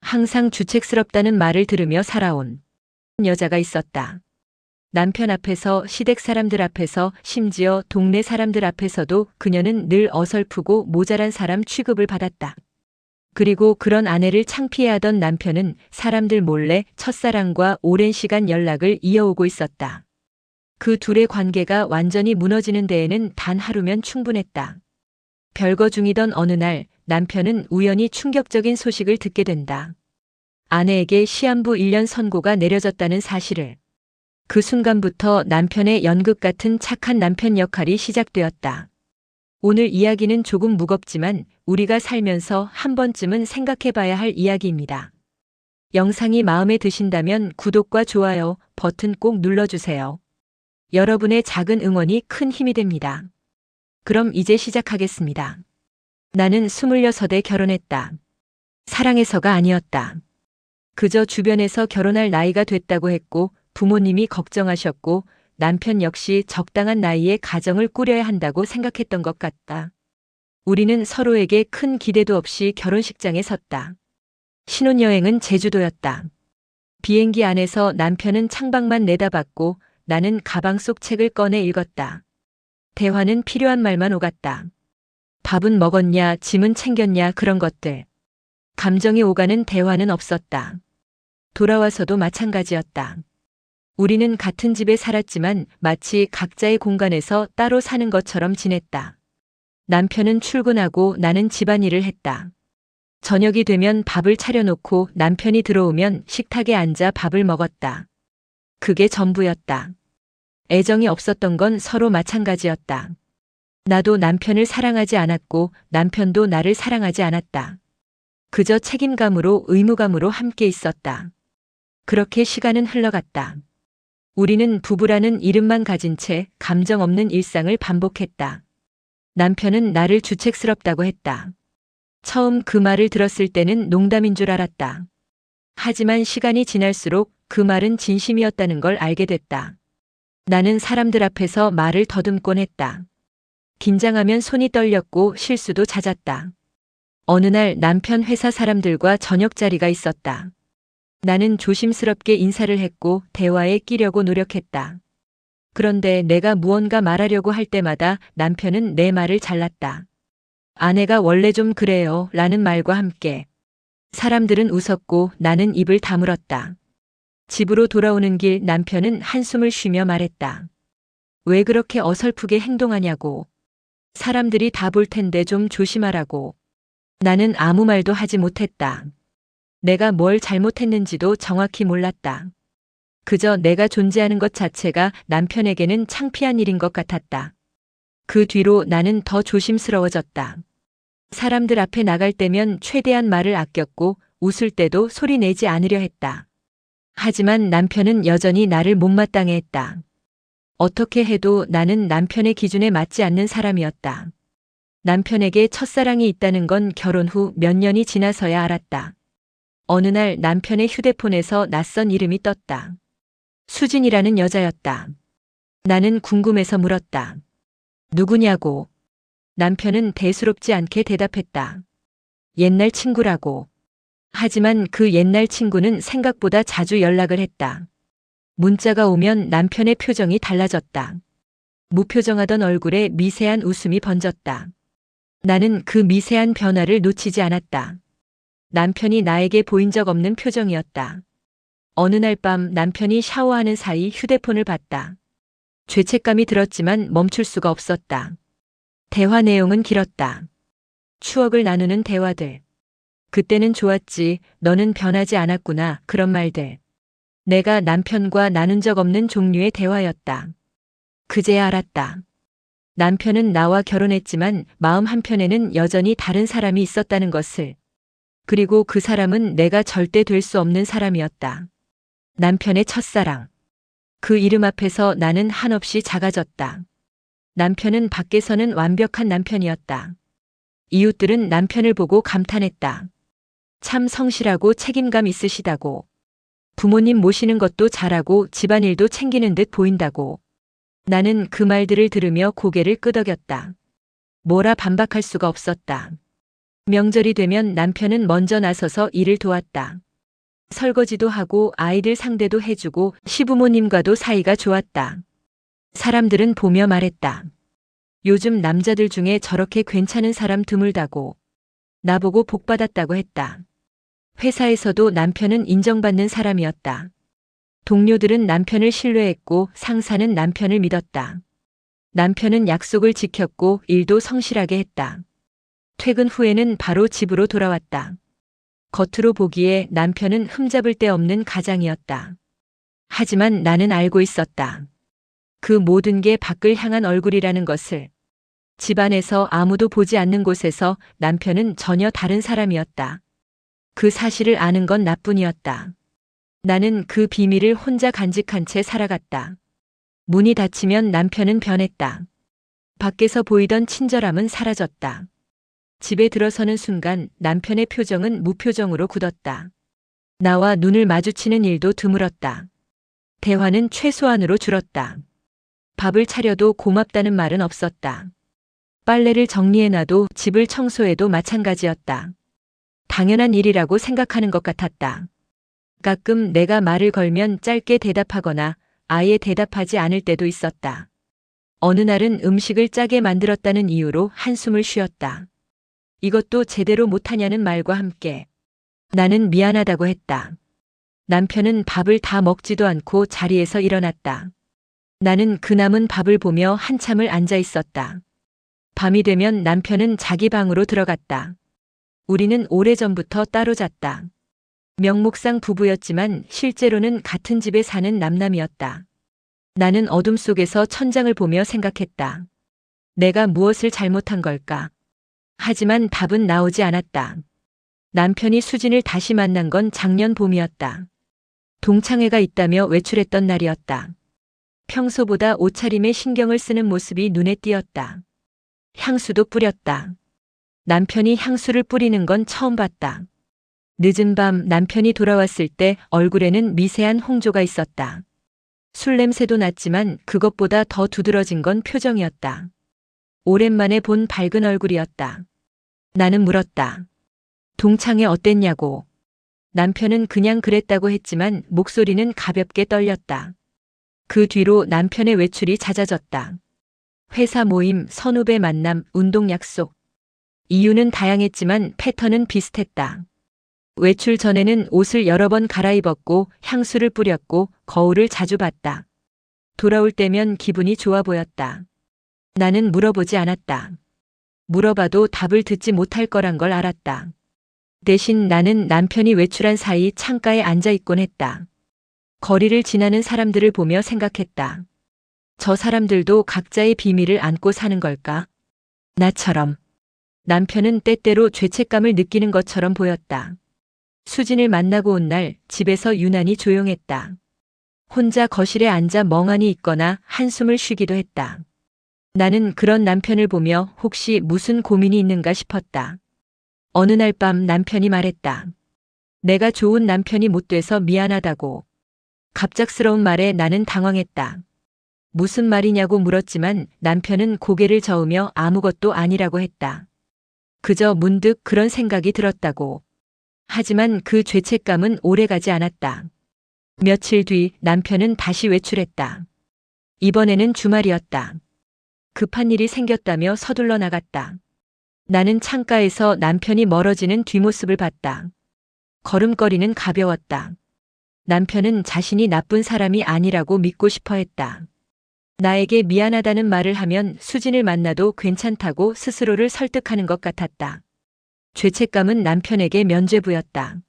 항상 주책스럽다는 말을 들으며 살아온 여자가 있었다. 남편 앞에서, 시댁 사람들 앞에서, 심지어 동네 사람들 앞에서도 그녀는 늘 어설프고 모자란 사람 취급을 받았다. 그리고 그런 아내를 창피해하던 남편은 사람들 몰래 첫사랑과 오랜 시간 연락을 이어오고 있었다. 그 둘의 관계가 완전히 무너지는 데에는 단 하루면 충분했다. 별거 중이던 어느 날 남편은 우연히 충격적인 소식을 듣게 된다. 아내에게 시한부 1년 선고가 내려졌다는 사실을. 그 순간부터 남편의 연극 같은 착한 남편 역할이 시작되었다. 오늘 이야기는 조금 무겁지만 우리가 살면서 한 번쯤은 생각해 봐야 할 이야기입니다. 영상이 마음에 드신다면 구독과 좋아요 버튼 꼭 눌러주세요. 여러분의 작은 응원이 큰 힘이 됩니다. 그럼 이제 시작하겠습니다. 나는 26에 결혼했다. 사랑해서가 아니었다. 그저 주변에서 결혼할 나이가 됐다고 했고 부모님이 걱정하셨고 남편 역시 적당한 나이에 가정을 꾸려야 한다고 생각했던 것 같다. 우리는 서로에게 큰 기대도 없이 결혼식장에 섰다. 신혼여행은 제주도였다. 비행기 안에서 남편은 창밖만 내다봤고 나는 가방 속 책을 꺼내 읽었다. 대화는 필요한 말만 오갔다. 밥은 먹었냐, 짐은 챙겼냐 그런 것들. 감정이 오가는 대화는 없었다. 돌아와서도 마찬가지였다. 우리는 같은 집에 살았지만 마치 각자의 공간에서 따로 사는 것처럼 지냈다. 남편은 출근하고 나는 집안일을 했다. 저녁이 되면 밥을 차려놓고 남편이 들어오면 식탁에 앉아 밥을 먹었다. 그게 전부였다. 애정이 없었던 건 서로 마찬가지였다. 나도 남편을 사랑하지 않았고 남편도 나를 사랑하지 않았다. 그저 책임감으로 의무감으로 함께 있었다. 그렇게 시간은 흘러갔다. 우리는 부부라는 이름만 가진 채 감정 없는 일상을 반복했다. 남편은 나를 주책스럽다고 했다. 처음 그 말을 들었을 때는 농담인 줄 알았다. 하지만 시간이 지날수록 그 말은 진심이었다는 걸 알게 됐다. 나는 사람들 앞에서 말을 더듬곤 했다. 긴장하면 손이 떨렸고 실수도 잦았다. 어느 날 남편 회사 사람들과 저녁 자리가 있었다. 나는 조심스럽게 인사를 했고 대화에 끼려고 노력했다. 그런데 내가 무언가 말하려고 할 때마다 남편은 내 말을 잘랐다. 아내가 원래 좀 그래요 라는 말과 함께. 사람들은 웃었고 나는 입을 다물었다. 집으로 돌아오는 길 남편은 한숨을 쉬며 말했다. 왜 그렇게 어설프게 행동하냐고. 사람들이 다 볼 텐데 좀 조심하라고. 나는 아무 말도 하지 못했다. 내가 뭘 잘못했는지도 정확히 몰랐다. 그저 내가 존재하는 것 자체가 남편에게는 창피한 일인 것 같았다. 그 뒤로 나는 더 조심스러워졌다. 사람들 앞에 나갈 때면 최대한 말을 아꼈고 웃을 때도 소리 내지 않으려 했다. 하지만 남편은 여전히 나를 못마땅해 했다. 어떻게 해도 나는 남편의 기준에 맞지 않는 사람이었다. 남편에게 첫사랑이 있다는 건 결혼 후 몇 년이 지나서야 알았다. 어느 날 남편의 휴대폰에서 낯선 이름이 떴다. 수진이라는 여자였다. 나는 궁금해서 물었다. 누구냐고. 남편은 대수롭지 않게 대답했다. 옛날 친구라고. 하지만 그 옛날 친구는 생각보다 자주 연락을 했다. 문자가 오면 남편의 표정이 달라졌다. 무표정하던 얼굴에 미세한 웃음이 번졌다. 나는 그 미세한 변화를 놓치지 않았다. 남편이 나에게 보인 적 없는 표정이었다. 어느 날 밤 남편이 샤워하는 사이 휴대폰을 봤다. 죄책감이 들었지만 멈출 수가 없었다. 대화 내용은 길었다. 추억을 나누는 대화들. 그때는 좋았지, 너는 변하지 않았구나, 그런 말들. 내가 남편과 나눈 적 없는 종류의 대화였다. 그제야 알았다. 남편은 나와 결혼했지만 마음 한편에는 여전히 다른 사람이 있었다는 것을. 그리고 그 사람은 내가 절대 될 수 없는 사람이었다. 남편의 첫사랑. 그 이름 앞에서 나는 한없이 작아졌다. 남편은 밖에서는 완벽한 남편이었다. 이웃들은 남편을 보고 감탄했다. 참 성실하고 책임감 있으시다고. 부모님 모시는 것도 잘하고 집안일도 챙기는 듯 보인다고. 나는 그 말들을 들으며 고개를 끄덕였다. 뭐라 반박할 수가 없었다. 명절이 되면 남편은 먼저 나서서 일을 도왔다. 설거지도 하고 아이들 상대도 해주고 시부모님과도 사이가 좋았다. 사람들은 보며 말했다. 요즘 남자들 중에 저렇게 괜찮은 사람 드물다고. 나보고 복받았다고 했다. 회사에서도 남편은 인정받는 사람이었다. 동료들은 남편을 신뢰했고 상사는 남편을 믿었다. 남편은 약속을 지켰고 일도 성실하게 했다. 퇴근 후에는 바로 집으로 돌아왔다. 겉으로 보기에 남편은 흠잡을 데 없는 가장이었다. 하지만 나는 알고 있었다. 그 모든 게 밖을 향한 얼굴이라는 것을. 집안에서 아무도 보지 않는 곳에서 남편은 전혀 다른 사람이었다. 그 사실을 아는 건 나뿐이었다. 나는 그 비밀을 혼자 간직한 채 살아갔다. 문이 닫히면 남편은 변했다. 밖에서 보이던 친절함은 사라졌다. 집에 들어서는 순간 남편의 표정은 무표정으로 굳었다. 나와 눈을 마주치는 일도 드물었다. 대화는 최소한으로 줄었다. 밥을 차려도 고맙다는 말은 없었다. 빨래를 정리해놔도 집을 청소해도 마찬가지였다. 당연한 일이라고 생각하는 것 같았다. 가끔 내가 말을 걸면 짧게 대답하거나 아예 대답하지 않을 때도 있었다. 어느 날은 음식을 짜게 만들었다는 이유로 한숨을 쉬었다. 이것도 제대로 못하냐는 말과 함께 나는 미안하다고 했다. 남편은 밥을 다 먹지도 않고 자리에서 일어났다. 나는 그 남은 밥을 보며 한참을 앉아 있었다. 밤이 되면 남편은 자기 방으로 들어갔다. 우리는 오래전부터 따로 잤다. 명목상 부부였지만 실제로는 같은 집에 사는 남남이었다. 나는 어둠 속에서 천장을 보며 생각했다. 내가 무엇을 잘못한 걸까? 하지만 답은 나오지 않았다. 남편이 수진을 다시 만난 건 작년 봄이었다. 동창회가 있다며 외출했던 날이었다. 평소보다 옷차림에 신경을 쓰는 모습이 눈에 띄었다. 향수도 뿌렸다. 남편이 향수를 뿌리는 건 처음 봤다. 늦은 밤 남편이 돌아왔을 때 얼굴에는 미세한 홍조가 있었다. 술 냄새도 났지만 그것보다 더 두드러진 건 표정이었다. 오랜만에 본 밝은 얼굴이었다. 나는 물었다. 동창회 어땠냐고. 남편은 그냥 그랬다고 했지만 목소리는 가볍게 떨렸다. 그 뒤로 남편의 외출이 잦아졌다. 회사 모임, 선후배 만남, 운동 약속. 이유는 다양했지만 패턴은 비슷했다. 외출 전에는 옷을 여러 번 갈아입었고 향수를 뿌렸고 거울을 자주 봤다. 돌아올 때면 기분이 좋아 보였다. 나는 물어보지 않았다. 물어봐도 답을 듣지 못할 거란 걸 알았다. 대신 나는 남편이 외출한 사이 창가에 앉아 있곤 했다. 거리를 지나는 사람들을 보며 생각했다. 저 사람들도 각자의 비밀을 안고 사는 걸까? 나처럼. 남편은 때때로 죄책감을 느끼는 것처럼 보였다. 수진을 만나고 온 날 집에서 유난히 조용했다. 혼자 거실에 앉아 멍하니 있거나 한숨을 쉬기도 했다. 나는 그런 남편을 보며 혹시 무슨 고민이 있는가 싶었다. 어느 날 밤 남편이 말했다. 내가 좋은 남편이 못 돼서 미안하다고. 갑작스러운 말에 나는 당황했다. 무슨 말이냐고 물었지만 남편은 고개를 저으며 아무것도 아니라고 했다. 그저 문득 그런 생각이 들었다고. 하지만 그 죄책감은 오래가지 않았다. 며칠 뒤 남편은 다시 외출했다. 이번에는 주말이었다. 급한 일이 생겼다며 서둘러 나갔다. 나는 창가에서 남편이 멀어지는 뒷모습을 봤다. 걸음걸이는 가벼웠다. 남편은 자신이 나쁜 사람이 아니라고 믿고 싶어 했다. 나에게 미안하다는 말을 하면 수진을 만나도 괜찮다고 스스로를 설득하는 것 같았다. 죄책감은 남편에게 면죄부였다.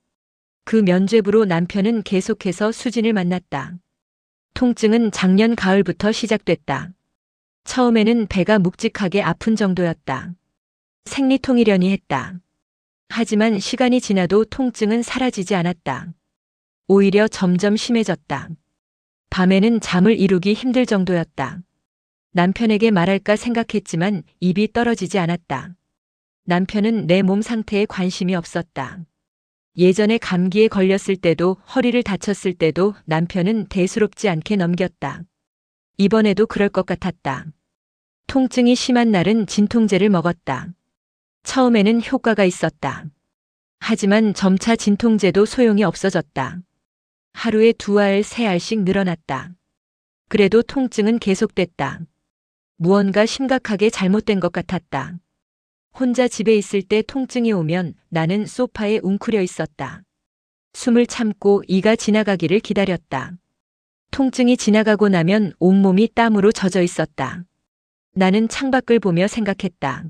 그 면죄부로 남편은 계속해서 수진을 만났다. 통증은 작년 가을부터 시작됐다. 처음에는 배가 묵직하게 아픈 정도였다. 생리통이려니 했다. 하지만 시간이 지나도 통증은 사라지지 않았다. 오히려 점점 심해졌다. 밤에는 잠을 이루기 힘들 정도였다. 남편에게 말할까 생각했지만 입이 떨어지지 않았다. 남편은 내 몸 상태에 관심이 없었다. 예전에 감기에 걸렸을 때도 허리를 다쳤을 때도 남편은 대수롭지 않게 넘겼다. 이번에도 그럴 것 같았다. 통증이 심한 날은 진통제를 먹었다. 처음에는 효과가 있었다. 하지만 점차 진통제도 소용이 없어졌다. 하루에 2알, 3알씩 늘어났다. 그래도 통증은 계속됐다. 무언가 심각하게 잘못된 것 같았다. 혼자 집에 있을 때 통증이 오면 나는 소파에 웅크려 있었다. 숨을 참고 이가 지나가기를 기다렸다. 통증이 지나가고 나면 온몸이 땀으로 젖어 있었다. 나는 창밖을 보며 생각했다.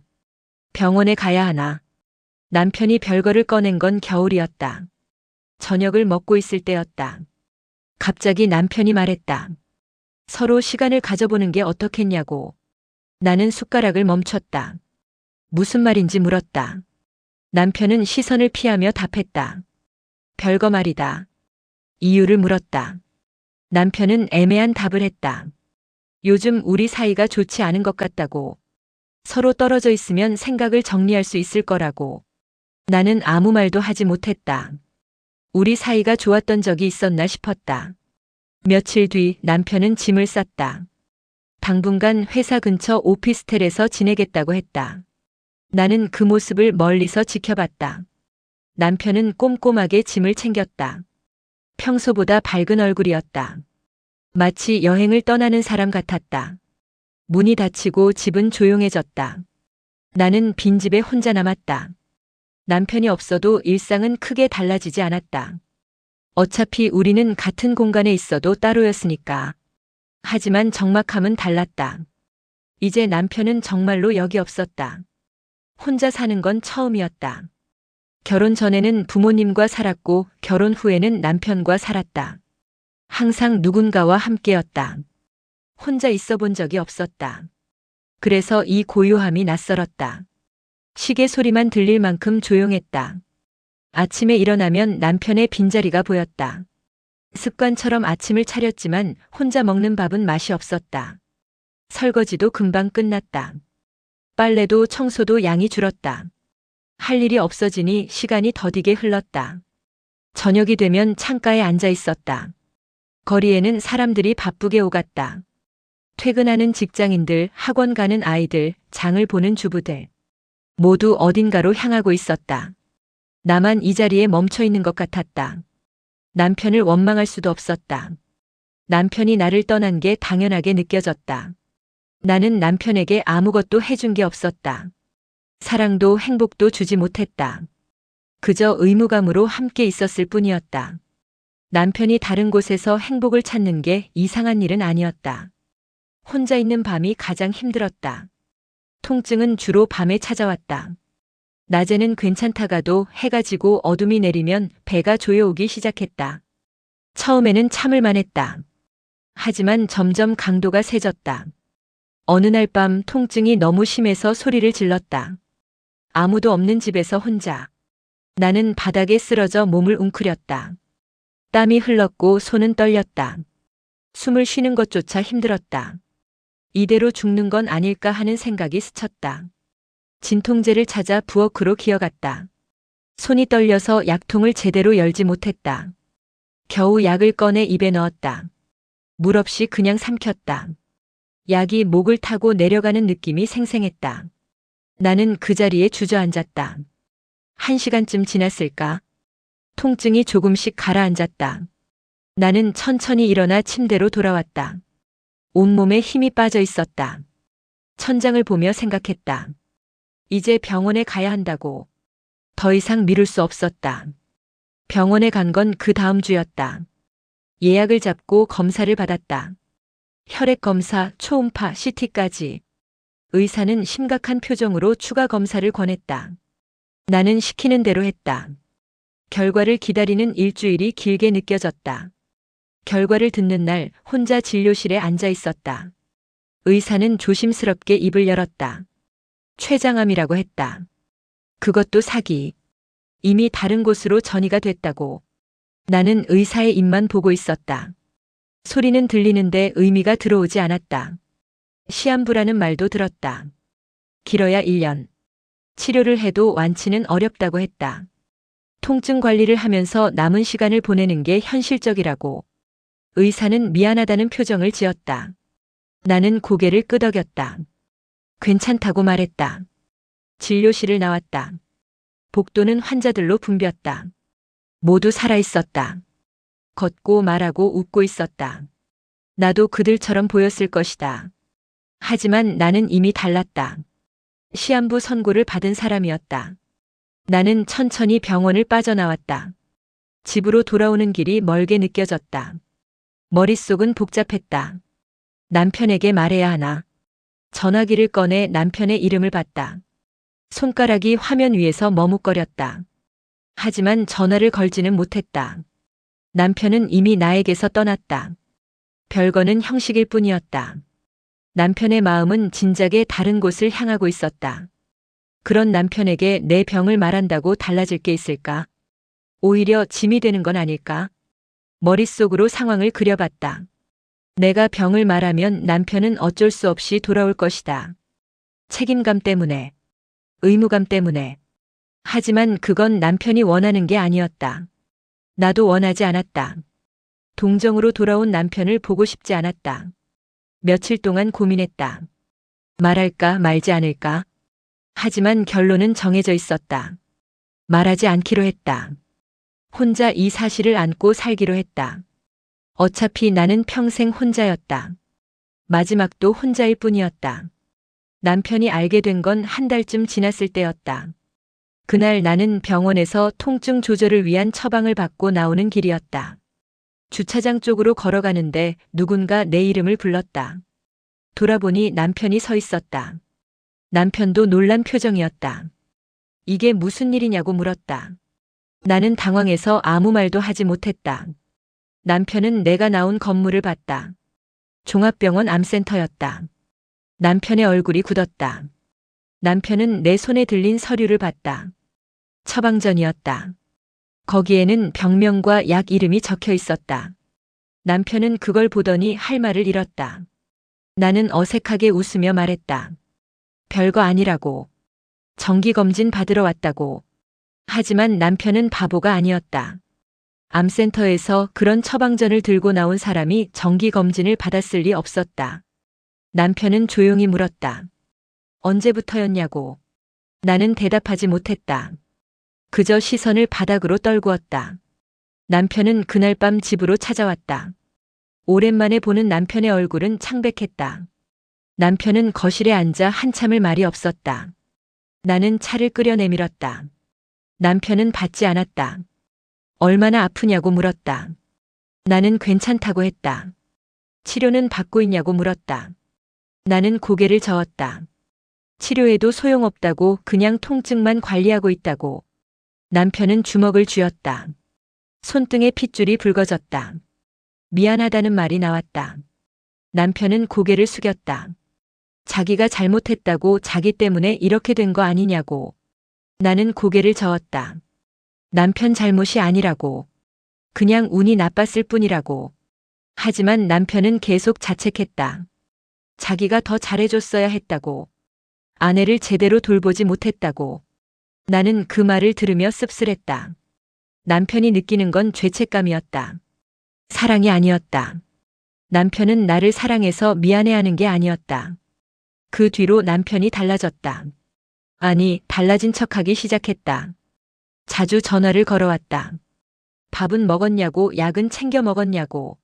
병원에 가야 하나. 남편이 별거를 꺼낸 건 겨울이었다. 저녁을 먹고 있을 때였다. 갑자기 남편이 말했다. 서로 시간을 가져보는 게 어떻겠냐고. 나는 숟가락을 멈췄다. 무슨 말인지 물었다. 남편은 시선을 피하며 답했다. 별거 말이다. 이유를 물었다. 남편은 애매한 답을 했다. 요즘 우리 사이가 좋지 않은 것 같다고. 서로 떨어져 있으면 생각을 정리할 수 있을 거라고. 나는 아무 말도 하지 못했다. 우리 사이가 좋았던 적이 있었나 싶었다. 며칠 뒤 남편은 짐을 쌌다. 당분간 회사 근처 오피스텔에서 지내겠다고 했다. 나는 그 모습을 멀리서 지켜봤다. 남편은 꼼꼼하게 짐을 챙겼다. 평소보다 밝은 얼굴이었다. 마치 여행을 떠나는 사람 같았다. 문이 닫히고 집은 조용해졌다. 나는 빈집에 혼자 남았다. 남편이 없어도 일상은 크게 달라지지 않았다. 어차피 우리는 같은 공간에 있어도 따로였으니까. 하지만 적막함은 달랐다. 이제 남편은 정말로 여기 없었다. 혼자 사는 건 처음이었다. 결혼 전에는 부모님과 살았고 결혼 후에는 남편과 살았다. 항상 누군가와 함께였다. 혼자 있어 본 적이 없었다. 그래서 이 고요함이 낯설었다. 시계 소리만 들릴 만큼 조용했다. 아침에 일어나면 남편의 빈자리가 보였다. 습관처럼 아침을 차렸지만 혼자 먹는 밥은 맛이 없었다. 설거지도 금방 끝났다. 빨래도 청소도 양이 줄었다. 할 일이 없어지니 시간이 더디게 흘렀다. 저녁이 되면 창가에 앉아 있었다. 거리에는 사람들이 바쁘게 오갔다. 퇴근하는 직장인들, 학원 가는 아이들, 장을 보는 주부들. 모두 어딘가로 향하고 있었다. 나만 이 자리에 멈춰 있는 것 같았다. 남편을 원망할 수도 없었다. 남편이 나를 떠난 게 당연하게 느껴졌다. 나는 남편에게 아무것도 해준 게 없었다. 사랑도 행복도 주지 못했다. 그저 의무감으로 함께 있었을 뿐이었다. 남편이 다른 곳에서 행복을 찾는 게 이상한 일은 아니었다. 혼자 있는 밤이 가장 힘들었다. 통증은 주로 밤에 찾아왔다. 낮에는 괜찮다가도 해가 지고 어둠이 내리면 배가 조여오기 시작했다. 처음에는 참을만 했다. 하지만 점점 강도가 세졌다. 어느 날 밤 통증이 너무 심해서 소리를 질렀다. 아무도 없는 집에서 혼자. 나는 바닥에 쓰러져 몸을 웅크렸다. 땀이 흘렀고 손은 떨렸다. 숨을 쉬는 것조차 힘들었다. 이대로 죽는 건 아닐까 하는 생각이 스쳤다. 진통제를 찾아 부엌으로 기어갔다. 손이 떨려서 약통을 제대로 열지 못했다. 겨우 약을 꺼내 입에 넣었다. 물 없이 그냥 삼켰다. 약이 목을 타고 내려가는 느낌이 생생했다. 나는 그 자리에 주저앉았다. 1시간쯤 지났을까? 통증이 조금씩 가라앉았다. 나는 천천히 일어나 침대로 돌아왔다. 온몸에 힘이 빠져 있었다. 천장을 보며 생각했다. 이제 병원에 가야 한다고. 더 이상 미룰 수 없었다. 병원에 간 건 그 다음 주였다. 예약을 잡고 검사를 받았다. 혈액 검사, 초음파, CT까지. 의사는 심각한 표정으로 추가 검사를 권했다. 나는 시키는 대로 했다. 결과를 기다리는 일주일이 길게 느껴졌다. 결과를 듣는 날 혼자 진료실에 앉아 있었다. 의사는 조심스럽게 입을 열었다. 췌장암이라고 했다. 그것도 사기. 이미 다른 곳으로 전이가 됐다고. 나는 의사의 입만 보고 있었다. 소리는 들리는데 의미가 들어오지 않았다. 시한부라는 말도 들었다. 길어야 1년. 치료를 해도 완치는 어렵다고 했다. 통증 관리를 하면서 남은 시간을 보내는 게 현실적이라고. 의사는 미안하다는 표정을 지었다. 나는 고개를 끄덕였다. 괜찮다고 말했다. 진료실을 나왔다. 복도는 환자들로 붐볐다. 모두 살아있었다. 걷고 말하고 웃고 있었다. 나도 그들처럼 보였을 것이다. 하지만 나는 이미 달랐다. 시한부 선고를 받은 사람이었다. 나는 천천히 병원을 빠져나왔다. 집으로 돌아오는 길이 멀게 느껴졌다. 머릿속은 복잡했다. 남편에게 말해야 하나. 전화기를 꺼내 남편의 이름을 봤다. 손가락이 화면 위에서 머뭇거렸다. 하지만 전화를 걸지는 못했다. 남편은 이미 나에게서 떠났다. 별거는 형식일 뿐이었다. 남편의 마음은 진작에 다른 곳을 향하고 있었다. 그런 남편에게 내 병을 말한다고 달라질 게 있을까? 오히려 짐이 되는 건 아닐까? 머릿속으로 상황을 그려봤다. 내가 병을 말하면 남편은 어쩔 수 없이 돌아올 것이다. 책임감 때문에, 의무감 때문에. 하지만 그건 남편이 원하는 게 아니었다. 나도 원하지 않았다. 동정으로 돌아온 남편을 보고 싶지 않았다. 며칠 동안 고민했다. 말할까 말지 않을까? 하지만 결론은 정해져 있었다. 말하지 않기로 했다. 혼자 이 사실을 안고 살기로 했다. 어차피 나는 평생 혼자였다. 마지막도 혼자일 뿐이었다. 남편이 알게 된 건 한 달쯤 지났을 때였다. 그날 나는 병원에서 통증 조절을 위한 처방을 받고 나오는 길이었다. 주차장 쪽으로 걸어가는데 누군가 내 이름을 불렀다. 돌아보니 남편이 서 있었다. 남편도 놀란 표정이었다. 이게 무슨 일이냐고 물었다. 나는 당황해서 아무 말도 하지 못했다. 남편은 내가 나온 건물을 봤다. 종합병원 암센터였다. 남편의 얼굴이 굳었다. 남편은 내 손에 들린 서류를 봤다. 처방전이었다. 거기에는 병명과 약 이름이 적혀 있었다. 남편은 그걸 보더니 할 말을 잃었다. 나는 어색하게 웃으며 말했다. 별거 아니라고. 정기검진 받으러 왔다고. 하지만 남편은 바보가 아니었다. 암센터에서 그런 처방전을 들고 나온 사람이 정기검진을 받았을 리 없었다. 남편은 조용히 물었다. 언제부터였냐고. 나는 대답하지 못했다. 그저 시선을 바닥으로 떨구었다. 남편은 그날 밤 집으로 찾아왔다. 오랜만에 보는 남편의 얼굴은 창백했다. 남편은 거실에 앉아 한참을 말이 없었다. 나는 차를 끓여 내밀었다. 남편은 받지 않았다. 얼마나 아프냐고 물었다. 나는 괜찮다고 했다. 치료는 받고 있냐고 물었다. 나는 고개를 저었다. 치료해도 소용없다고, 그냥 통증만 관리하고 있다고. 남편은 주먹을 쥐었다. 손등에 핏줄이 붉어졌다. 미안하다는 말이 나왔다. 남편은 고개를 숙였다. 자기가 잘못했다고, 자기 때문에 이렇게 된 거 아니냐고. 나는 고개를 저었다. 남편 잘못이 아니라고. 그냥 운이 나빴을 뿐이라고. 하지만 남편은 계속 자책했다. 자기가 더 잘해줬어야 했다고. 아내를 제대로 돌보지 못했다고. 나는 그 말을 들으며 씁쓸했다. 남편이 느끼는 건 죄책감이었다. 사랑이 아니었다. 남편은 나를 사랑해서 미안해하는 게 아니었다. 그 뒤로 남편이 달라졌다. 아니, 달라진 척하기 시작했다. 자주 전화를 걸어왔다. 밥은 먹었냐고, 약은 챙겨 먹었냐고.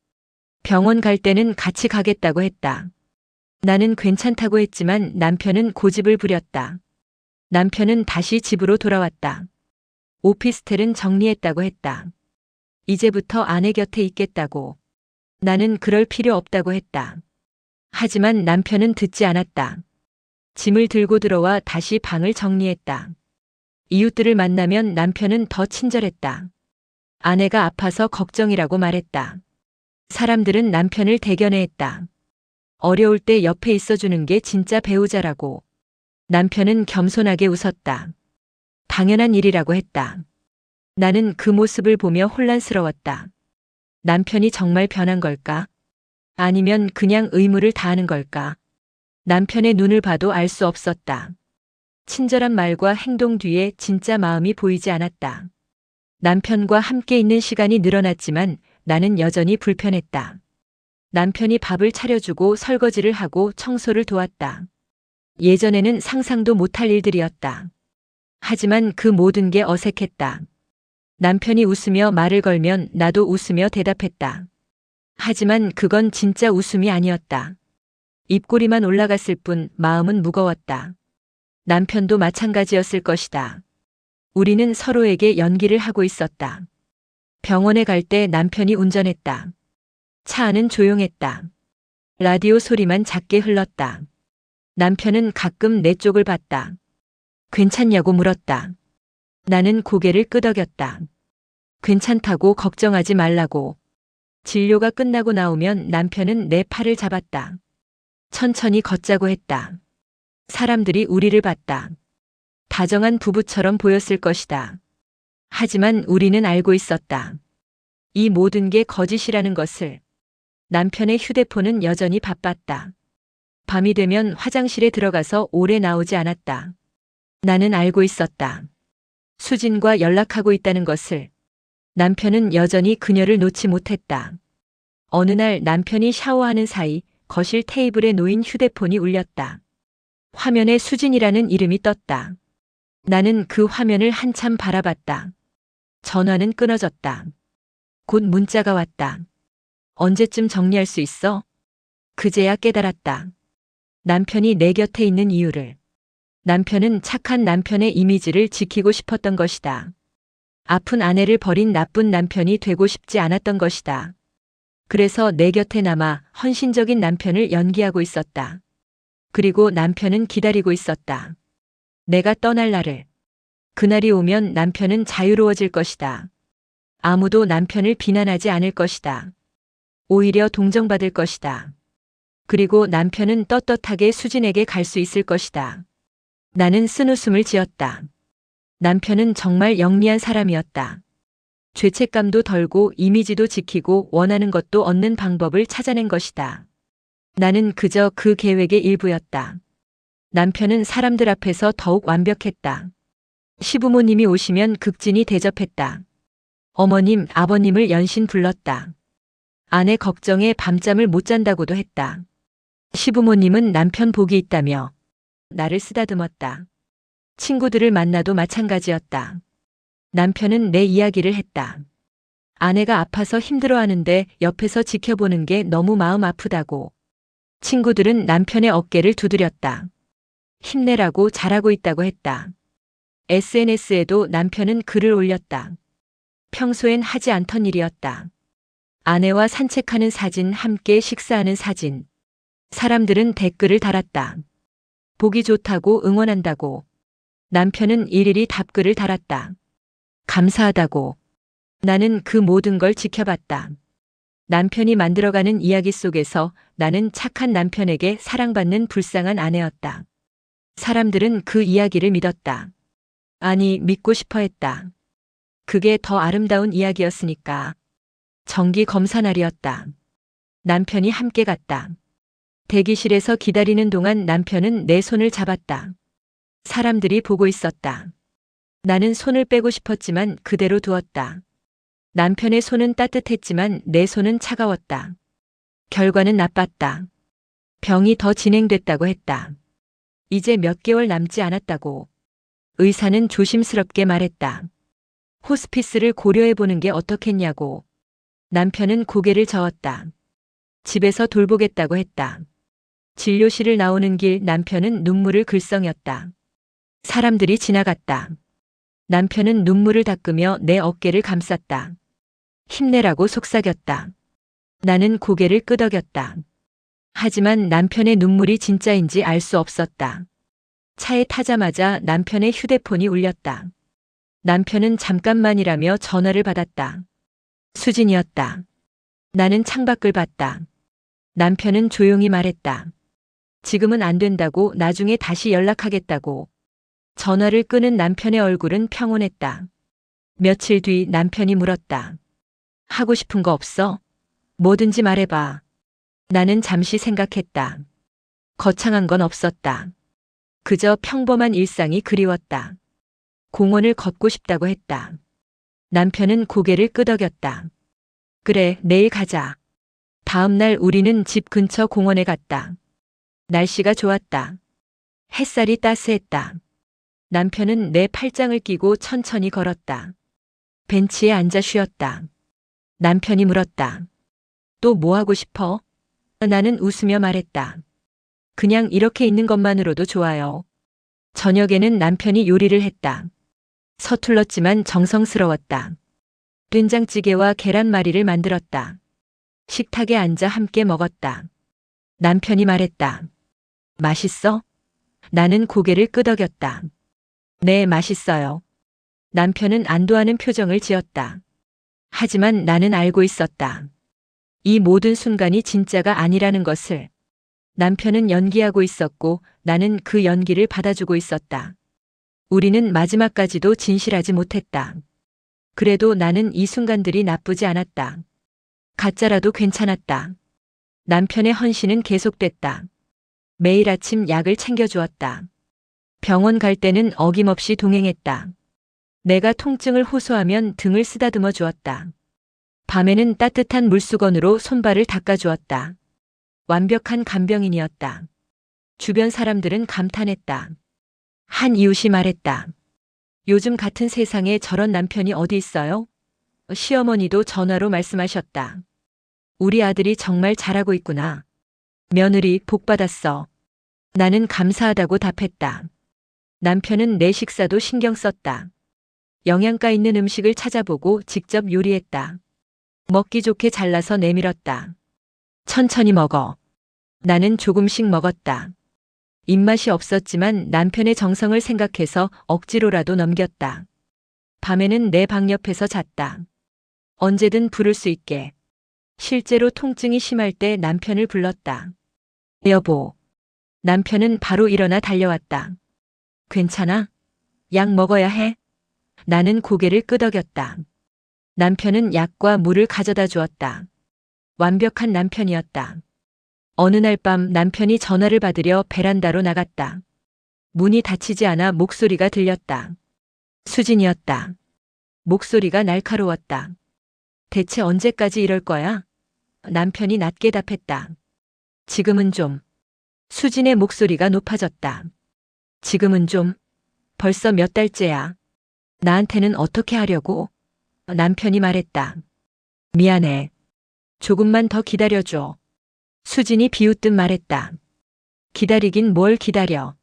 병원 갈 때는 같이 가겠다고 했다. 나는 괜찮다고 했지만 남편은 고집을 부렸다. 남편은 다시 집으로 돌아왔다. 오피스텔은 정리했다고 했다. 이제부터 아내 곁에 있겠다고. 나는 그럴 필요 없다고 했다. 하지만 남편은 듣지 않았다. 짐을 들고 들어와 다시 방을 정리했다. 이웃들을 만나면 남편은 더 친절했다. 아내가 아파서 걱정이라고 말했다. 사람들은 남편을 대견해했다. 어려울 때 옆에 있어주는 게 진짜 배우자라고. 남편은 겸손하게 웃었다. 당연한 일이라고 했다. 나는 그 모습을 보며 혼란스러웠다. 남편이 정말 변한 걸까? 아니면 그냥 의무를 다하는 걸까? 남편의 눈을 봐도 알 수 없었다. 친절한 말과 행동 뒤에 진짜 마음이 보이지 않았다. 남편과 함께 있는 시간이 늘어났지만 나는 여전히 불편했다. 남편이 밥을 차려주고 설거지를 하고 청소를 도왔다. 예전에는 상상도 못할 일들이었다. 하지만 그 모든 게 어색했다. 남편이 웃으며 말을 걸면 나도 웃으며 대답했다. 하지만 그건 진짜 웃음이 아니었다. 입꼬리만 올라갔을 뿐 마음은 무거웠다. 남편도 마찬가지였을 것이다. 우리는 서로에게 연기를 하고 있었다. 병원에 갈 때 남편이 운전했다. 차 안은 조용했다. 라디오 소리만 작게 흘렀다. 남편은 가끔 내 쪽을 봤다. 괜찮냐고 물었다. 나는 고개를 끄덕였다. 괜찮다고, 걱정하지 말라고. 진료가 끝나고 나오면 남편은 내 팔을 잡았다. 천천히 걷자고 했다. 사람들이 우리를 봤다. 다정한 부부처럼 보였을 것이다. 하지만 우리는 알고 있었다. 이 모든 게 거짓이라는 것을. 남편의 휴대폰은 여전히 바빴다. 밤이 되면 화장실에 들어가서 오래 나오지 않았다. 나는 알고 있었다. 수진과 연락하고 있다는 것을. 남편은 여전히 그녀를 놓지 못했다. 어느 날 남편이 샤워하는 사이 거실 테이블에 놓인 휴대폰이 울렸다. 화면에 수진이라는 이름이 떴다. 나는 그 화면을 한참 바라봤다. 전화는 끊어졌다. 곧 문자가 왔다. 언제쯤 정리할 수 있어? 그제야 깨달았다. 남편이 내 곁에 있는 이유를. 남편은 착한 남편의 이미지를 지키고 싶었던 것이다. 아픈 아내를 버린 나쁜 남편이 되고 싶지 않았던 것이다. 그래서 내 곁에 남아 헌신적인 남편을 연기하고 있었다. 그리고 남편은 기다리고 있었다. 내가 떠날 날을. 그날이 오면 남편은 자유로워질 것이다. 아무도 남편을 비난하지 않을 것이다. 오히려 동정받을 것이다. 그리고 남편은 떳떳하게 수진에게 갈 수 있을 것이다. 나는 쓴웃음을 지었다. 남편은 정말 영리한 사람이었다. 죄책감도 덜고 이미지도 지키고 원하는 것도 얻는 방법을 찾아낸 것이다. 나는 그저 그 계획의 일부였다. 남편은 사람들 앞에서 더욱 완벽했다. 시부모님이 오시면 극진히 대접했다. 어머님, 아버님을 연신 불렀다. 아내 걱정에 밤잠을 못 잔다고도 했다. 시부모님은 남편 복이 있다며 나를 쓰다듬었다. 친구들을 만나도 마찬가지였다. 남편은 내 이야기를 했다. 아내가 아파서 힘들어하는데 옆에서 지켜보는 게 너무 마음 아프다고. 친구들은 남편의 어깨를 두드렸다. 힘내라고, 잘하고 있다고 했다. SNS에도 남편은 글을 올렸다. 평소엔 하지 않던 일이었다. 아내와 산책하는 사진, 함께 식사하는 사진. 사람들은 댓글을 달았다. 보기 좋다고, 응원한다고. 남편은 일일이 답글을 달았다. 감사하다고. 나는 그 모든 걸 지켜봤다. 남편이 만들어가는 이야기 속에서 나는 착한 남편에게 사랑받는 불쌍한 아내였다. 사람들은 그 이야기를 믿었다. 아니, 믿고 싶어 했다. 그게 더 아름다운 이야기였으니까. 정기 검사 날이었다. 남편이 함께 갔다. 대기실에서 기다리는 동안 남편은 내 손을 잡았다. 사람들이 보고 있었다. 나는 손을 빼고 싶었지만 그대로 두었다. 남편의 손은 따뜻했지만 내 손은 차가웠다. 결과는 나빴다. 병이 더 진행됐다고 했다. 이제 몇 개월 남지 않았다고. 의사는 조심스럽게 말했다. 호스피스를 고려해보는 게 어떻겠냐고. 남편은 고개를 저었다. 집에서 돌보겠다고 했다. 진료실을 나오는 길 남편은 눈물을 글썽였다. 사람들이 지나갔다. 남편은 눈물을 닦으며 내 어깨를 감쌌다. 힘내라고 속삭였다. 나는 고개를 끄덕였다. 하지만 남편의 눈물이 진짜인지 알 수 없었다. 차에 타자마자 남편의 휴대폰이 울렸다. 남편은 잠깐만이라며 전화를 받았다. 수진이었다. 나는 창밖을 봤다. 남편은 조용히 말했다. 지금은 안 된다고, 나중에 다시 연락하겠다고. 전화를 끄는 남편의 얼굴은 평온했다. 며칠 뒤 남편이 물었다. 하고 싶은 거 없어? 뭐든지 말해봐. 나는 잠시 생각했다. 거창한 건 없었다. 그저 평범한 일상이 그리웠다. 공원을 걷고 싶다고 했다. 남편은 고개를 끄덕였다. 그래, 내일 가자. 다음 날 우리는 집 근처 공원에 갔다. 날씨가 좋았다. 햇살이 따스했다. 남편은 내 팔짱을 끼고 천천히 걸었다. 벤치에 앉아 쉬었다. 남편이 물었다. 또 뭐 하고 싶어? 나는 웃으며 말했다. 그냥 이렇게 있는 것만으로도 좋아요. 저녁에는 남편이 요리를 했다. 서툴렀지만 정성스러웠다. 된장찌개와 계란말이를 만들었다. 식탁에 앉아 함께 먹었다. 남편이 말했다. 맛있어? 나는 고개를 끄덕였다. 네, 맛있어요. 남편은 안도하는 표정을 지었다. 하지만 나는 알고 있었다. 이 모든 순간이 진짜가 아니라는 것을. 남편은 연기하고 있었고 나는 그 연기를 받아주고 있었다. 우리는 마지막까지도 진실하지 못했다. 그래도 나는 이 순간들이 나쁘지 않았다. 가짜라도 괜찮았다. 남편의 헌신은 계속됐다. 매일 아침 약을 챙겨주었다. 병원 갈 때는 어김없이 동행했다. 내가 통증을 호소하면 등을 쓰다듬어 주었다. 밤에는 따뜻한 물수건으로 손발을 닦아주었다. 완벽한 간병인이었다. 주변 사람들은 감탄했다. 한 이웃이 말했다. 요즘 같은 세상에 저런 남편이 어디 있어요? 시어머니도 전화로 말씀하셨다. 우리 아들이 정말 잘하고 있구나. 며느리 복 받았어. 나는 감사하다고 답했다. 남편은 내 식사도 신경 썼다. 영양가 있는 음식을 찾아보고 직접 요리했다. 먹기 좋게 잘라서 내밀었다. 천천히 먹어. 나는 조금씩 먹었다. 입맛이 없었지만 남편의 정성을 생각해서 억지로라도 넘겼다. 밤에는 내 방 옆에서 잤다. 언제든 부를 수 있게. 실제로 통증이 심할 때 남편을 불렀다. 여보. 남편은 바로 일어나 달려왔다. 괜찮아? 약 먹어야 해? 나는 고개를 끄덕였다. 남편은 약과 물을 가져다 주었다. 완벽한 남편이었다. 어느 날 밤 남편이 전화를 받으려 베란다로 나갔다. 문이 닫히지 않아 목소리가 들렸다. 수진이었다. 목소리가 날카로웠다. 대체 언제까지 이럴 거야? 남편이 낮게 답했다. 지금은 좀. 수진의 목소리가 높아졌다. 지금은 좀. 벌써 몇 달째야. 나한테는 어떻게 하려고? 남편이 말했다. 미안해. 조금만 더 기다려줘. 수진이 비웃듯 말했다. 기다리긴 뭘 기다려.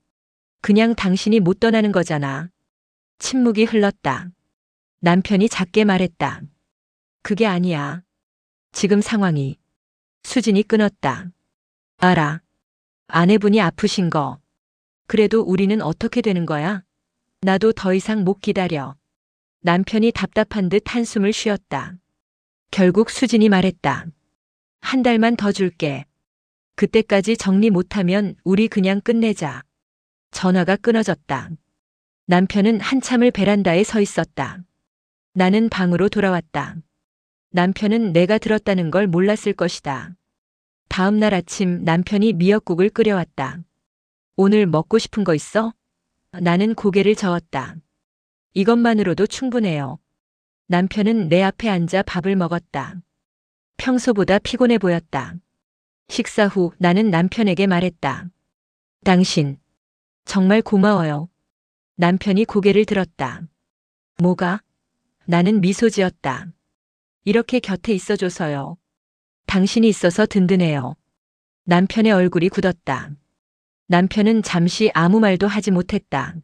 그냥 당신이 못 떠나는 거잖아. 침묵이 흘렀다. 남편이 작게 말했다. 그게 아니야. 지금 상황이. 수진이 끊었다. 알아. 아내분이 아프신 거. 그래도 우리는 어떻게 되는 거야? 나도 더 이상 못 기다려. 남편이 답답한 듯 한숨을 쉬었다. 결국 수진이 말했다. 한 달만 더 줄게. 그때까지 정리 못하면 우리 그냥 끝내자. 전화가 끊어졌다. 남편은 한참을 베란다에 서 있었다. 나는 방으로 돌아왔다. 남편은 내가 들었다는 걸 몰랐을 것이다. 다음 날 아침 남편이 미역국을 끓여왔다. 오늘 먹고 싶은 거 있어? 나는 고개를 저었다. 이것만으로도 충분해요. 남편은 내 앞에 앉아 밥을 먹었다. 평소보다 피곤해 보였다. 식사 후 나는 남편에게 말했다. 당신, 정말 고마워요. 남편이 고개를 들었다. 뭐가? 나는 미소 지었다. 이렇게 곁에 있어줘서요. 당신이 있어서 든든해요. 남편의 얼굴이 굳었다. 남편은 잠시 아무 말도 하지 못했다.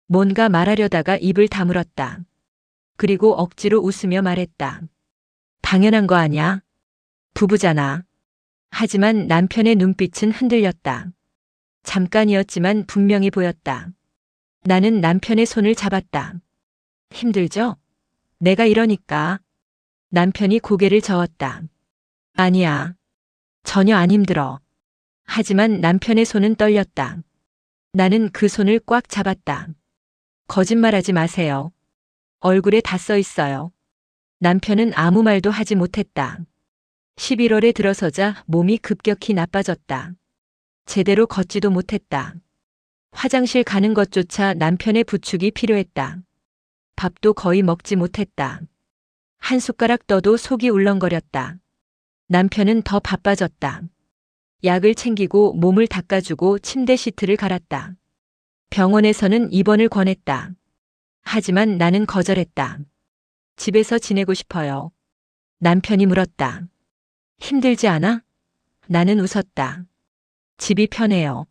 뭔가 말하려다가 입을 다물었다. 그리고 억지로 웃으며 말했다. 당연한 거 아냐? 부부잖아. 하지만 남편의 눈빛은 흔들렸다. 잠깐이었지만 분명히 보였다. 나는 남편의 손을 잡았다. 힘들죠? 내가 이러니까. 남편이 고개를 저었다. 아니야. 전혀 안 힘들어. 하지만 남편의 손은 떨렸다. 나는 그 손을 꽉 잡았다. 거짓말하지 마세요. 얼굴에 다 써 있어요. 남편은 아무 말도 하지 못했다. 11월에 들어서자 몸이 급격히 나빠졌다. 제대로 걷지도 못했다. 화장실 가는 것조차 남편의 부축이 필요했다. 밥도 거의 먹지 못했다. 한 숟가락 떠도 속이 울렁거렸다. 남편은 더 바빠졌다. 약을 챙기고 몸을 닦아주고 침대 시트를 갈았다. 병원에서는 입원을 권했다. 하지만 나는 거절했다. 집에서 지내고 싶어요. 남편이 물었다. 힘들지 않아? 나는 웃었다. 집이 편해요.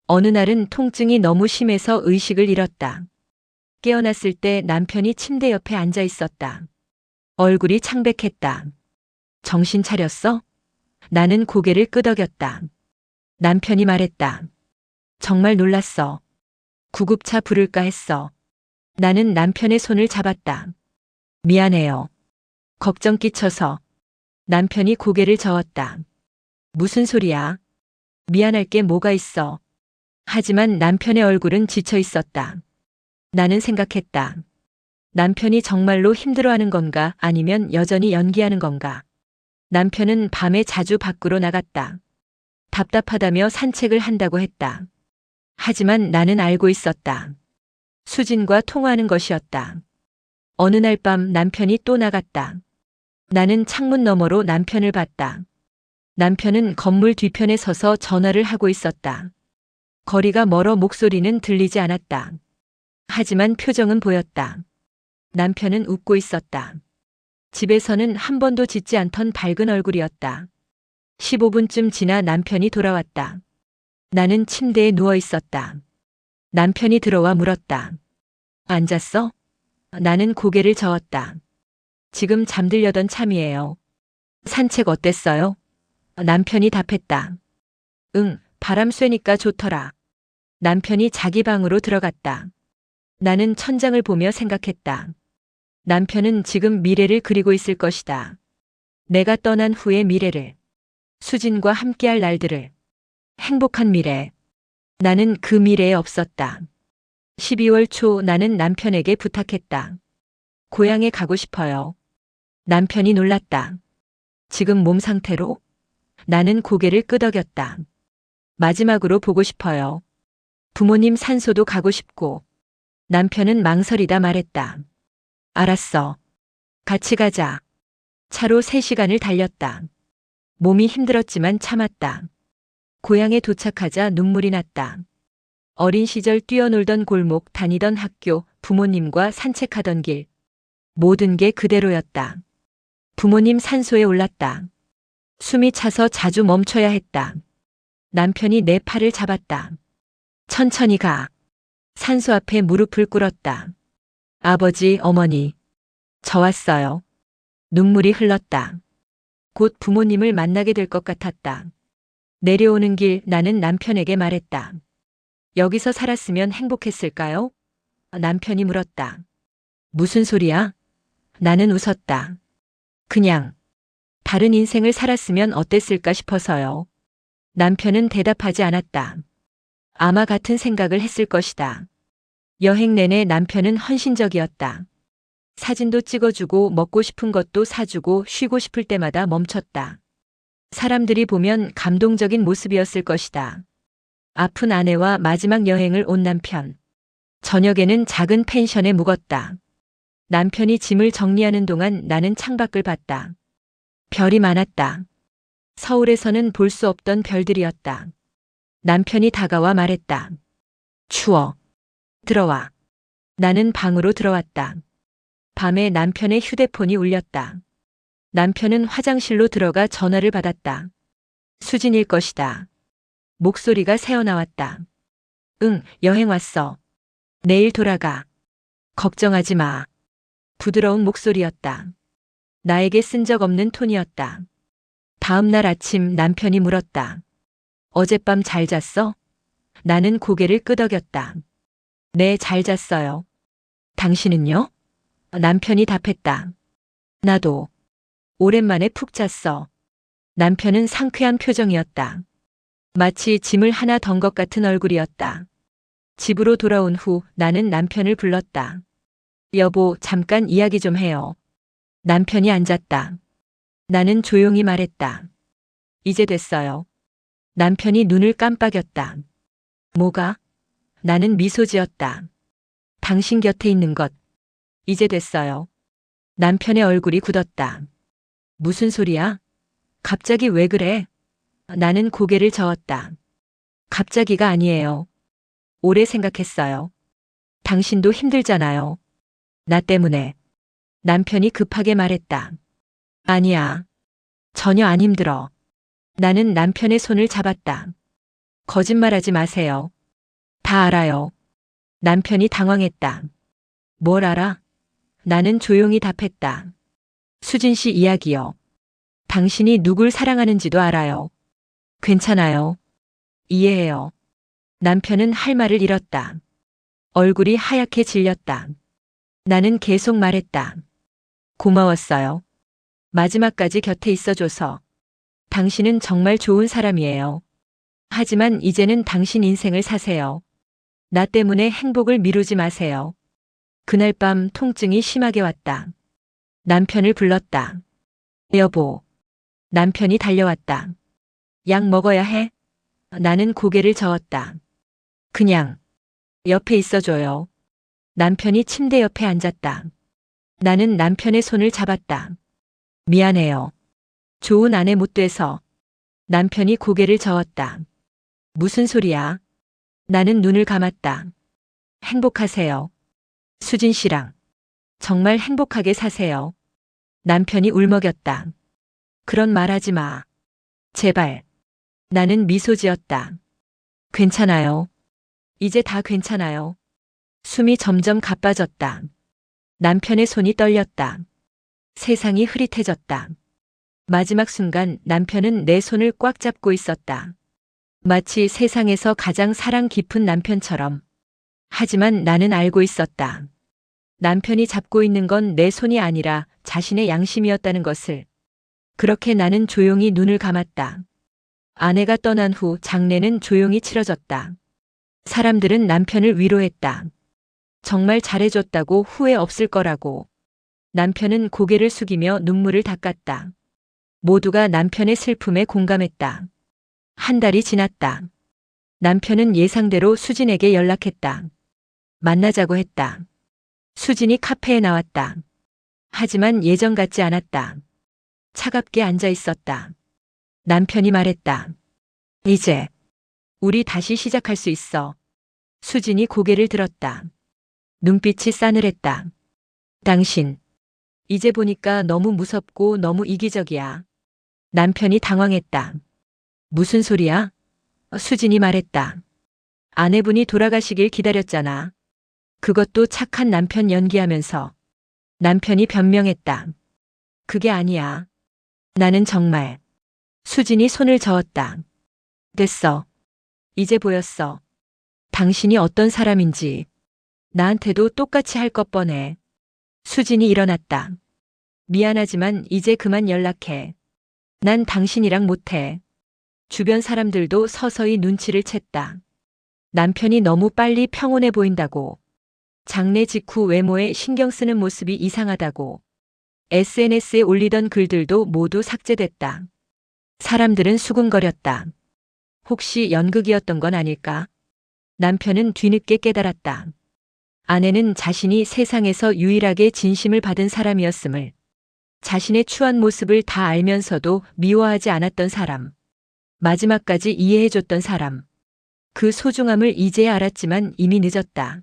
어느 날은 통증이 너무 심해서 의식을 잃었다. 깨어났을 때 남편이 침대 옆에 앉아 있었다. 얼굴이 창백했다. 정신 차렸어? 나는 고개를 끄덕였다. 남편이 말했다. 정말 놀랐어. 구급차 부를까 했어. 나는 남편의 손을 잡았다. 미안해요. 걱정 끼쳐서. 남편이 고개를 저었다. 무슨 소리야? 미안할 게 뭐가 있어. 하지만 남편의 얼굴은 지쳐 있었다. 나는 생각했다. 남편이 정말로 힘들어하는 건가 아니면 여전히 연기하는 건가. 남편은 밤에 자주 밖으로 나갔다. 답답하다며 산책을 한다고 했다. 하지만 나는 알고 있었다. 수진과 통화하는 것이었다. 어느 날 밤 남편이 또 나갔다. 나는 창문 너머로 남편을 봤다. 남편은 건물 뒤편에 서서 전화를 하고 있었다. 거리가 멀어 목소리는 들리지 않았다. 하지만 표정은 보였다. 남편은 웃고 있었다. 집에서는 한 번도 짓지 않던 밝은 얼굴이었다. 15분쯤 지나 남편이 돌아왔다. 나는 침대에 누워 있었다. 남편이 들어와 물었다. 앉았어? 나는 고개를 저었다. 지금 잠들려던 참이에요. 산책 어땠어요? 남편이 답했다. 응, 바람 쐬니까 좋더라. 남편이 자기 방으로 들어갔다. 나는 천장을 보며 생각했다. 남편은 지금 미래를 그리고 있을 것이다. 내가 떠난 후의 미래를. 수진과 함께할 날들을. 행복한 미래. 나는 그 미래에 없었다. 12월 초 나는 남편에게 부탁했다. 고향에 가고 싶어요. 남편이 놀랐다. 지금 몸 상태로? 나는 고개를 끄덕였다. 마지막으로 보고 싶어요. 부모님 산소도 가고 싶고. 남편은 망설이다 말했다. 알았어. 같이 가자. 차로 3시간을 달렸다. 몸이 힘들었지만 참았다. 고향에 도착하자 눈물이 났다. 어린 시절 뛰어놀던 골목, 다니던 학교, 부모님과 산책하던 길. 모든 게 그대로였다. 부모님 산소에 올랐다. 숨이 차서 자주 멈춰야 했다. 남편이 내 팔을 잡았다. 천천히 가. 산소 앞에 무릎을 꿇었다. 아버지, 어머니. 저 왔어요. 눈물이 흘렀다. 곧 부모님을 만나게 될 것 같았다. 내려오는 길 나는 남편에게 말했다. 여기서 살았으면 행복했을까요? 남편이 물었다. 무슨 소리야? 나는 웃었다. 그냥 다른 인생을 살았으면 어땠을까 싶어서요. 남편은 대답하지 않았다. 아마 같은 생각을 했을 것이다. 여행 내내 남편은 헌신적이었다. 사진도 찍어주고 먹고 싶은 것도 사주고 쉬고 싶을 때마다 멈췄다. 사람들이 보면 감동적인 모습이었을 것이다. 아픈 아내와 마지막 여행을 온 남편. 저녁에는 작은 펜션에 묵었다. 남편이 짐을 정리하는 동안 나는 창밖을 봤다. 별이 많았다. 서울에서는 볼 수 없던 별들이었다. 남편이 다가와 말했다. 추워. 들어와. 나는 방으로 들어왔다. 밤에 남편의 휴대폰이 울렸다. 남편은 화장실로 들어가 전화를 받았다. 수진일 것이다. 목소리가 새어나왔다. 응, 여행 왔어. 내일 돌아가. 걱정하지 마. 부드러운 목소리였다. 나에게 쓴 적 없는 톤이었다. 다음 날 아침 남편이 물었다. 어젯밤 잘 잤어? 나는 고개를 끄덕였다. 네, 잘 잤어요. 당신은요? 남편이 답했다. 나도. 오랜만에 푹 잤어. 남편은 상쾌한 표정이었다. 마치 짐을 하나 던 것 같은 얼굴이었다. 집으로 돌아온 후 나는 남편을 불렀다. 여보, 잠깐 이야기 좀 해요. 남편이 앉았다. 나는 조용히 말했다. 이제 됐어요. 남편이 눈을 깜빡였다. 뭐가? 나는 미소 지었다. 당신 곁에 있는 것. 이제 됐어요. 남편의 얼굴이 굳었다. 무슨 소리야? 갑자기 왜 그래? 나는 고개를 저었다. 갑자기가 아니에요. 오래 생각했어요. 당신도 힘들잖아요. 나 때문에. 남편이 급하게 말했다. 아니야. 전혀 안 힘들어. 나는 남편의 손을 잡았다. 거짓말하지 마세요. 다 알아요. 남편이 당황했다. 뭘 알아? 나는 조용히 답했다. 수진 씨 이야기요. 당신이 누굴 사랑하는지도 알아요. 괜찮아요. 이해해요. 남편은 할 말을 잃었다. 얼굴이 하얗게 질렸다. 나는 계속 말했다. 고마웠어요. 마지막까지 곁에 있어줘서. 당신은 정말 좋은 사람이에요. 하지만 이제는 당신 인생을 사세요. 나 때문에 행복을 미루지 마세요. 그날 밤 통증이 심하게 왔다. 남편을 불렀다. 여보. 남편이 달려왔다. 약 먹어야 해? 나는 고개를 저었다. 그냥 옆에 있어줘요. 남편이 침대 옆에 앉았다. 나는 남편의 손을 잡았다. 미안해요. 좋은 아내 못 돼서. 남편이 고개를 저었다. 무슨 소리야? 나는 눈을 감았다. 행복하세요. 수진 씨랑. 정말 행복하게 사세요. 남편이 울먹였다. 그런 말 하지 마. 제발. 나는 미소 지었다. 괜찮아요. 이제 다 괜찮아요. 숨이 점점 가빠졌다. 남편의 손이 떨렸다. 세상이 흐릿해졌다. 마지막 순간 남편은 내 손을 꽉 잡고 있었다. 마치 세상에서 가장 사랑 깊은 남편처럼. 하지만 나는 알고 있었다. 남편이 잡고 있는 건 내 손이 아니라 자신의 양심이었다는 것을. 그렇게 나는 조용히 눈을 감았다. 아내가 떠난 후 장례는 조용히 치러졌다. 사람들은 남편을 위로했다. 정말 잘해줬다고 후회 없을 거라고. 남편은 고개를 숙이며 눈물을 닦았다. 모두가 남편의 슬픔에 공감했다. 한 달이 지났다. 남편은 예상대로 수진에게 연락했다. 만나자고 했다. 수진이 카페에 나왔다. 하지만 예전 같지 않았다. 차갑게 앉아 있었다. 남편이 말했다. 이제 우리 다시 시작할 수 있어. 수진이 고개를 들었다. 눈빛이 싸늘했다. 당신, 이제 보니까 너무 무섭고 너무 이기적이야. 남편이 당황했다. 무슨 소리야? 수진이 말했다. 아내분이 돌아가시길 기다렸잖아. 그것도 착한 남편 연기하면서. 남편이 변명했다. 그게 아니야. 나는 정말. 수진이 손을 저었다. 됐어. 이제 보였어. 당신이 어떤 사람인지. 나한테도 똑같이 할 것 뻔해. 수진이 일어났다. 미안하지만 이제 그만 연락해. 난 당신이랑 못해. 주변 사람들도 서서히 눈치를 챘다. 남편이 너무 빨리 평온해 보인다고. 장례 직후 외모에 신경 쓰는 모습이 이상하다고. SNS에 올리던 글들도 모두 삭제됐다. 사람들은 수군거렸다. 혹시 연극이었던 건 아닐까? 남편은 뒤늦게 깨달았다. 아내는 자신이 세상에서 유일하게 진심을 받은 사람이었음을. 자신의 추한 모습을 다 알면서도 미워하지 않았던 사람. 마지막까지 이해해줬던 사람. 그 소중함을 이제야 알았지만 이미 늦었다.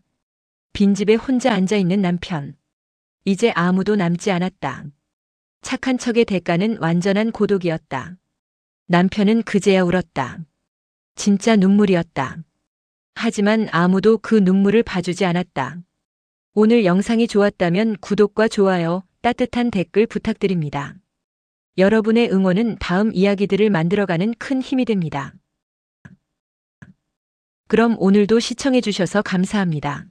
빈집에 혼자 앉아있는 남편. 이제 아무도 남지 않았다. 착한 척의 대가는 완전한 고독이었다. 남편은 그제야 울었다. 진짜 눈물이었다. 하지만 아무도 그 눈물을 봐주지 않았다. 오늘 영상이 좋았다면 구독과 좋아요, 따뜻한 댓글 부탁드립니다. 여러분의 응원은 다음 이야기들을 만들어가는 큰 힘이 됩니다. 그럼 오늘도 시청해주셔서 감사합니다.